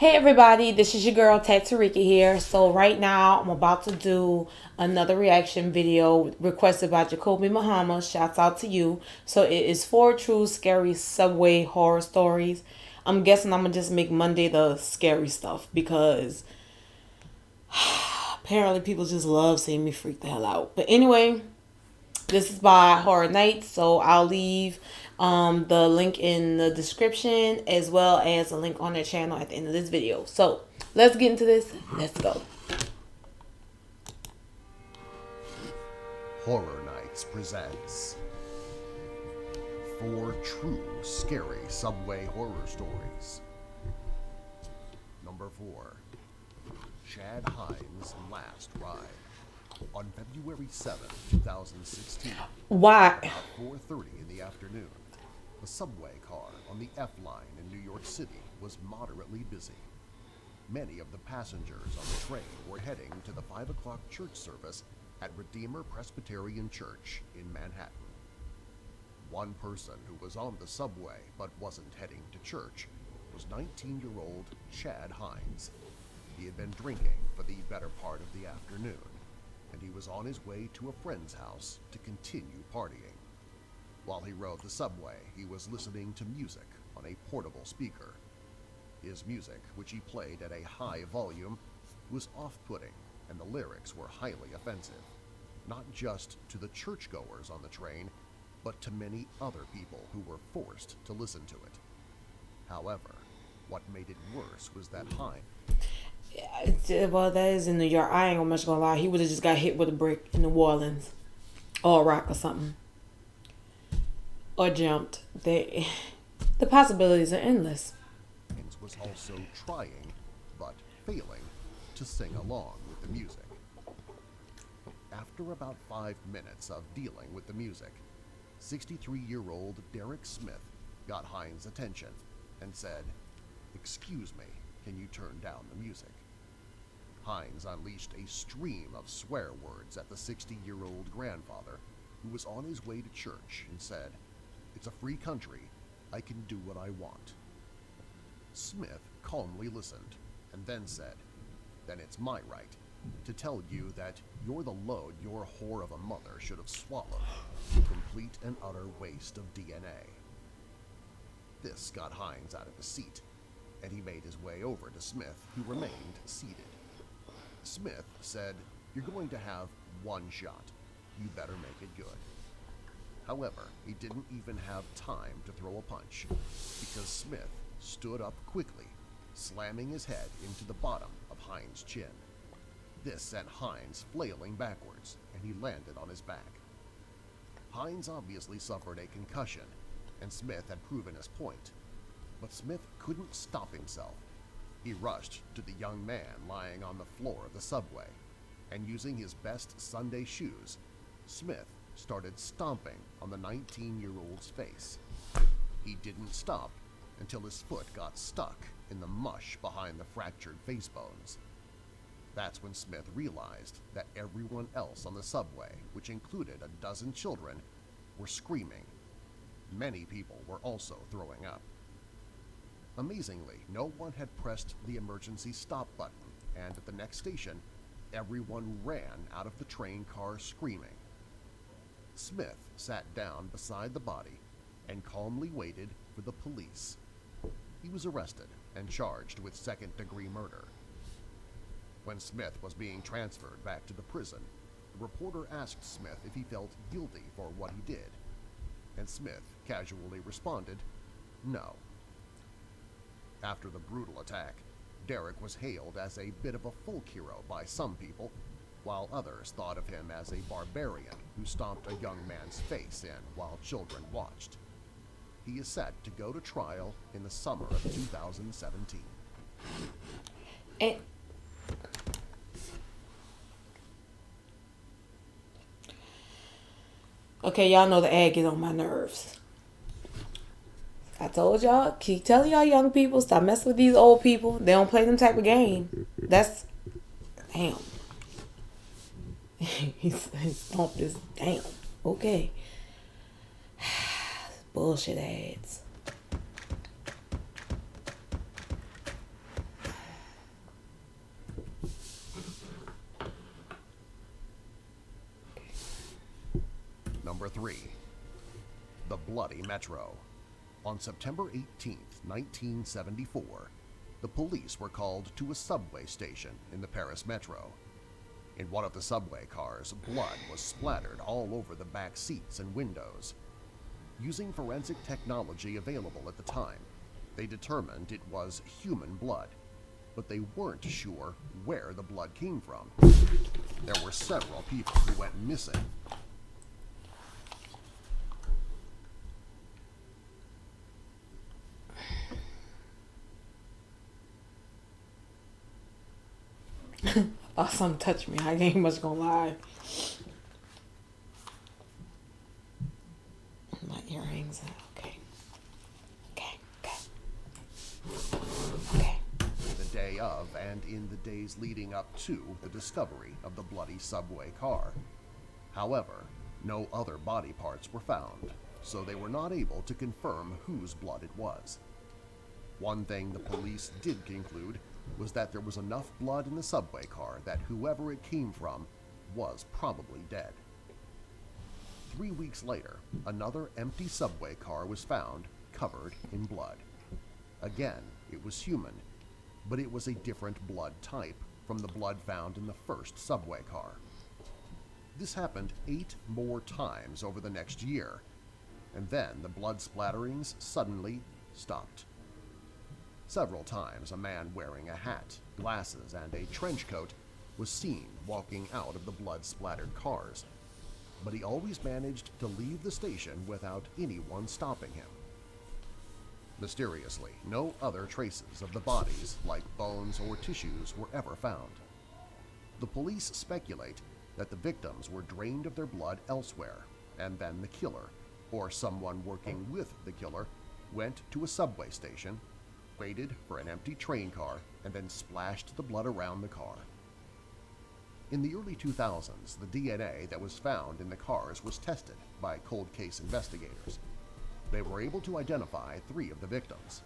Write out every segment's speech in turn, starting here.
Hey everybody, this is your girl TattooRika here. So right now I'm about to do another reaction video requested by Jacoby Muhammad. Shouts out to you. So it is 4 true scary subway horror stories. I'm guessing I'm gonna just make Monday the scary stuff because apparently people just love seeing me freak the hell out. But anyway, this is by Horror Nights, so I'll leave the link in the description as well as a link on their channel at the end of this video. So let's get into this. Let's go. Horror Nights presents 4 true scary subway horror stories. Number 4. Chad Hines' Last Ride. On February 7, 2016, Why? about 4:30 in the afternoon, the subway car on the F line in New York City was moderately busy. Many of the passengers on the train were heading to the 5 o'clock church service at Redeemer Presbyterian Church in Manhattan. One person who was on the subway but wasn't heading to church was 19-year-old Chad Hines. He had been drinking for the better part of the afternoon, and he was on his way to a friend's house to continue partying. While he rode the subway, he was listening to music on a portable speaker. His music, which he played at a high volume, was off-putting, and the lyrics were highly offensive, not just to the churchgoers on the train, but to many other people who were forced to listen to it. However, what made it worse was that Hines... Well, that is in New York. I ain't much gonna lie. He would have just got hit with a brick in New Orleans or a rock or something, or jumped. The possibilities are endless. was also trying, but failing, to sing along with the music. After about 5 minutes of dealing with the music, 63-year-old Derek Smith got Hines' attention and said, "Excuse me, can you turn down the music?" Hines unleashed a stream of swear words at the 60-year-old grandfather who was on his way to church and said, "It's a free country. I can do what I want." Smith calmly listened and then said, "Then it's my right to tell you that you're the load your whore of a mother should have swallowed. Complete and utter waste of DNA." This got Hines out of his seat, and he made his way over to Smith, who remained seated. Smith said, "You're going to have one shot. You better make it good." However, he didn't even have time to throw a punch, because Smith stood up quickly, slamming his head into the bottom of Hines' chin. This sent Hines flailing backwards, and he landed on his back. Hines obviously suffered a concussion, and Smith had proven his point. But Smith couldn't stop himself. He rushed to the young man lying on the floor of the subway, and using his best Sunday shoes, Smith started stomping on the 19-year-old's face. He didn't stop until his foot got stuck in the mush behind the fractured face bones. That's when Smith realized that everyone else on the subway, which included a dozen children, were screaming. Many people were also throwing up. Amazingly, no one had pressed the emergency stop button, and at the next station, everyone ran out of the train car screaming. Smith sat down beside the body and calmly waited for the police. He was arrested and charged with second-degree murder. When Smith was being transferred back to the prison, the reporter asked Smith if he felt guilty for what he did, and Smith casually responded, "No." After the brutal attack, Derek was hailed as a bit of a folk hero by some people, while others thought of him as a barbarian who stomped a young man's face in while children watched. He is set to go to trial in the summer of 2017. Okay, y'all know the ad get on my nerves. I told y'all, keep telling y'all young people, stop messing with these old people. They don't play them type of game. That's, damn. he stomped this, damn. Okay. Bullshit ads. Number 3. The Bloody Metro. On September 18, 1974, the police were called to a subway station in the Paris Metro. In one of the subway cars, blood was splattered all over the back seats and windows. Using forensic technology available at the time, they determined it was human blood, but they weren't sure where the blood came from. There were several people who went missing. Oh, something touched me. I ain't much gonna lie. My earrings. Okay. The day of and in the days leading up to the discovery of the bloody subway car. However, no other body parts were found, so they were not able to confirm whose blood it was. One thing the police did conclude was that there was enough blood in the subway car that whoever it came from was probably dead. 3 weeks later, another empty subway car was found covered in blood. Again, it was human, but it was a different blood type from the blood found in the first subway car. This happened 8 more times over the next year, and then the blood splatterings suddenly stopped. Several times a man wearing a hat, glasses, and a trench coat was seen walking out of the blood-splattered cars, but he always managed to leave the station without anyone stopping him. Mysteriously, no other traces of the bodies, like bones or tissues, were ever found. The police speculate that the victims were drained of their blood elsewhere, and then the killer, or someone working with the killer, went to a subway station, waited for an empty train car, and then splashed the blood around the car. In the early 2000s, the DNA that was found in the cars was tested by cold case investigators. They were able to identify 3 of the victims.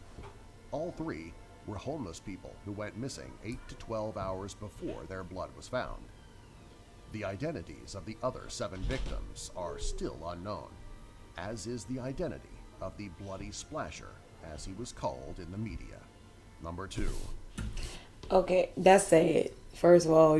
All 3 were homeless people who went missing 8 to 12 hours before their blood was found. The identities of the other 7 victims are still unknown, as is the identity of the Bloody Splasher, as he was called in the media. Number 2. Okay, that's sad. First of all,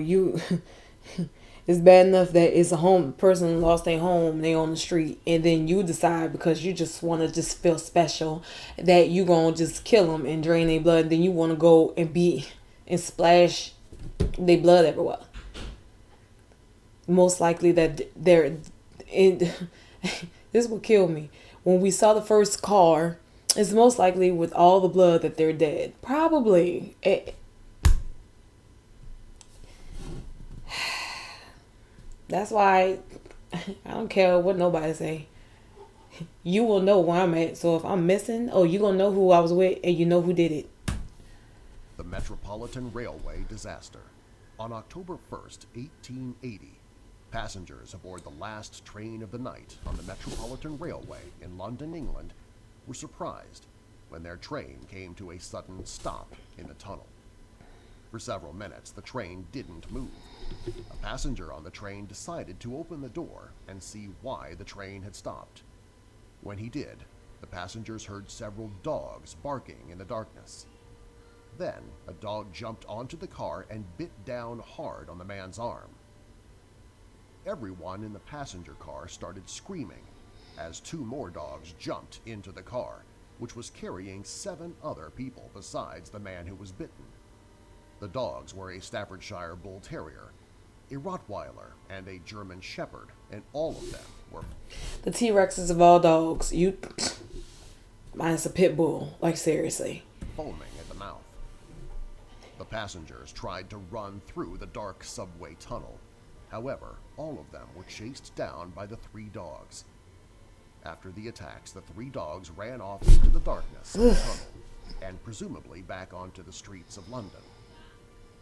it's bad enough that it's a home person lost their home, they on the street, and then you decide because you just want to just feel special that you gonna just kill them and drain their blood. Then you want to go and beat and splash their blood everywhere. Most likely that they're in. This will kill me. When we saw the first car, it's most likely with all the blood that they're dead. Probably. That's why I don't care what nobody say. You will know where I'm at. So if I'm missing, you gonna know who I was with and you know who did it. The Metropolitan Railway disaster. On October 1st, 1880, passengers aboard the last train of the night on the Metropolitan Railway in London, England, were surprised when their train came to a sudden stop in a tunnel. For several minutes, the train didn't move. A passenger on the train decided to open the door and see why the train had stopped. When he did, the passengers heard several dogs barking in the darkness. Then, a dog jumped onto the car and bit down hard on the man's arm. Everyone in the passenger car started screaming as 2 more dogs jumped into the car, which was carrying 7 other people besides the man who was bitten. The dogs were a Staffordshire Bull Terrier, a Rottweiler, and a German Shepherd, and all of them were the T-Rexes of all dogs. Mine's a pit bull. Like, seriously. foaming at the mouth. The passengers tried to run through the dark subway tunnel. However, all of them were chased down by the 3 dogs. After the attacks, the 3 dogs ran off into the darkness of the tunnel and presumably back onto the streets of London.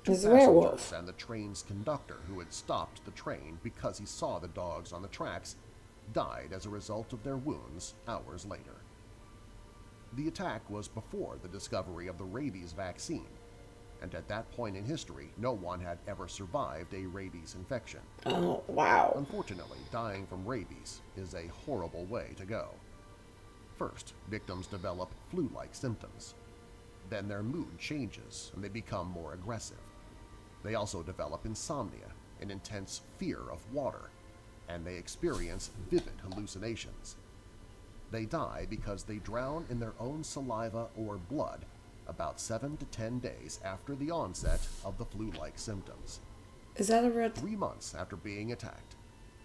2 It's a werewolf. passengers and the train's conductor, who had stopped the train because he saw the dogs on the tracks, died as a result of their wounds hours later. The attack was before the discovery of the rabies vaccine. and at that point in history, no one had ever survived a rabies infection. Oh, wow. Unfortunately, dying from rabies is a horrible way to go. First, victims develop flu-like symptoms. Then their mood changes and they become more aggressive. They also develop insomnia, an intense fear of water, and they experience vivid hallucinations. They die because they drown in their own saliva or blood about 7 to 10 days after the onset of the flu-like symptoms. Is that a real 3 months after being attacked,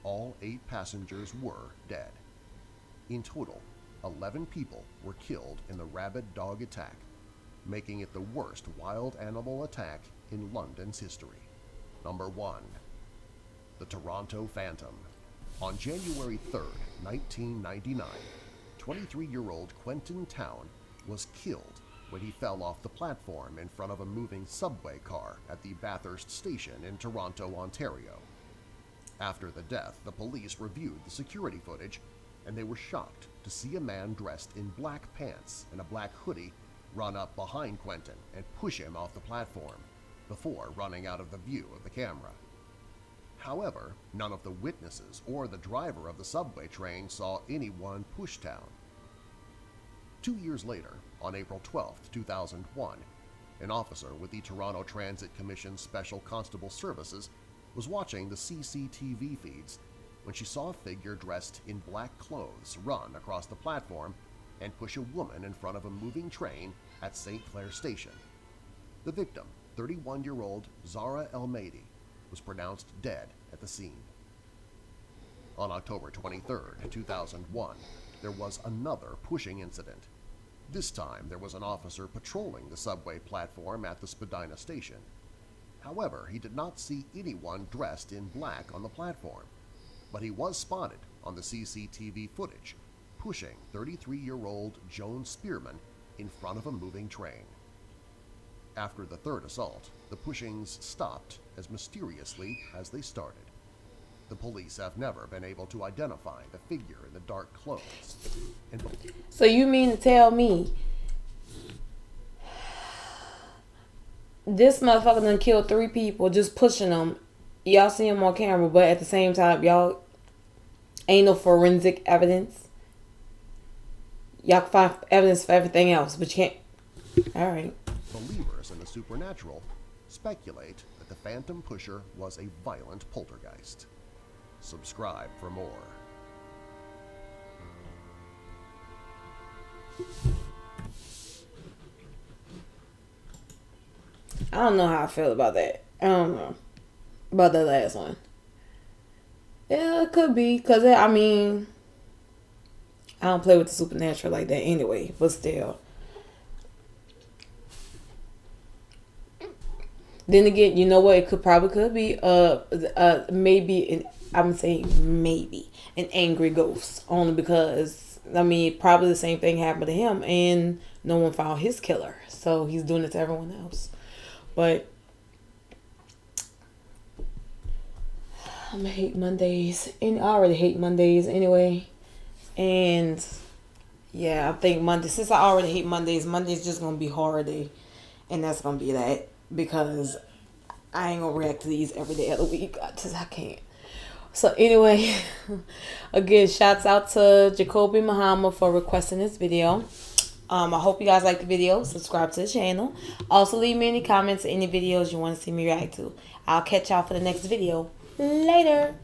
all 8 passengers were dead. In total, 11 people were killed in the rabid dog attack, making it the worst wild animal attack in London's history. Number 1. The Toronto Phantom. On January 3, 1999, 23-year-old Quentin Town was killed when he fell off the platform in front of a moving subway car at the Bathurst station in Toronto, Ontario. After the death, the police reviewed the security footage, and they were shocked to see a man dressed in black pants and a black hoodie run up behind Quentin and push him off the platform before running out of the view of the camera. However, none of the witnesses or the driver of the subway train saw anyone push Town. 2 years later, on April 12, 2001, an officer with the Toronto Transit Commission's Special Constable Services was watching the CCTV feeds when she saw a figure dressed in black clothes run across the platform and push a woman in front of a moving train at St. Clair Station. The victim, 31-year-old Zara Elmady, was pronounced dead at the scene. On October 23, 2001, there was another pushing incident. This time, there was an officer patrolling the subway platform at the Spadina station. However, he did not see anyone dressed in black on the platform, but he was spotted on the CCTV footage pushing 33-year-old Joan Spearman in front of a moving train. After the third assault, the pushings stopped as mysteriously as they started. The police have never been able to identify the figure in the dark clothes. So you mean to tell me this motherfucker done killed 3 people just pushing them? Y'all see him on camera, but at the same time, y'all ain't no forensic evidence. Y'all can find evidence for everything else, but you can't. All right. Believers in the supernatural speculate that the Phantom Pusher was a violent poltergeist. Subscribe for more. I don't know how I feel about that. I don't know about the last one. Yeah, it could be. Because, I mean, I don't play with the supernatural like that anyway. But still. Then again, you know what? It could be maybe, I'm saying maybe, an angry ghost. Only because, I mean, probably the same thing happened to him and no one found his killer. So he's doing it to everyone else. But I'm gonna hate Mondays. And I already hate Mondays anyway. And yeah, I think Monday, since I already hate Mondays, Monday's just gonna be horror day. And that's gonna be that. Because I ain't gonna react to these every day of the week. I can't. So anyway, again, shouts out to Jacoby Muhammad for requesting this video. I hope you guys like the video. Subscribe to the channel. Also, leave me any comments, any videos you want to see me react to. I'll catch y'all for the next video. Later.